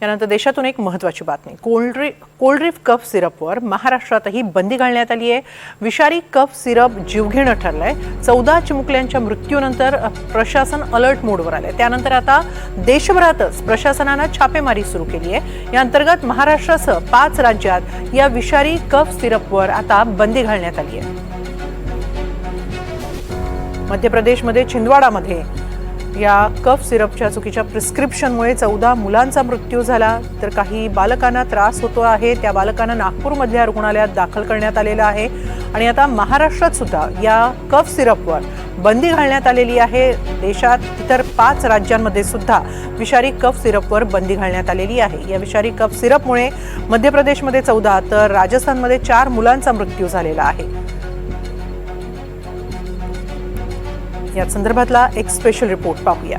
यानंतर देशातून एक महत्त्वाची बातमी, कोल्ड्रिफ कफ सिरपवर महाराष्ट्रातही बंदी घालण्यात आली आहे। विषारी कफ सिरप जीवघेणं ठरलंय। 14 चिमुकल्यांच्या मृत्यूनंतर प्रशासन अलर्ट मोडवर आलंय। त्यानंतर आता देशभरातच प्रशासनानं छापेमारी सुरू केली आहे। या अंतर्गत महाराष्ट्रासह 5 राज्यात या विषारी कफ सिरपवर आता बंदी घालण्यात आली आहे। मध्य प्रदेशमध्ये छिंदवाडामध्ये या कफ सिरपच्या चुकीच्या प्रिस्क्रिप्शनमुळे 14 मुलांचा मृत्यू झाला, तर काही बालकांना त्रास होतो आहे। त्या बालकांना नागपूरमधल्या रुग्णालयात दाखल करण्यात आलेलं आहे आणि आता महाराष्ट्रात सुद्धा या कफ सिरपवर बंदी घालण्यात आलेली आहे। देशात इतर 5 राज्यांमध्ये सुद्धा विषारी कफ सिरपवर बंदी घालण्यात आलेली आहे। या विषारी कफ सिरपमुळे मध्य प्रदेशमध्ये 14 तर राजस्थानमध्ये 4 मुलांचा मृत्यू झालेला आहे। या संदर्भातला एक स्पेशल रिपोर्ट पाहूया।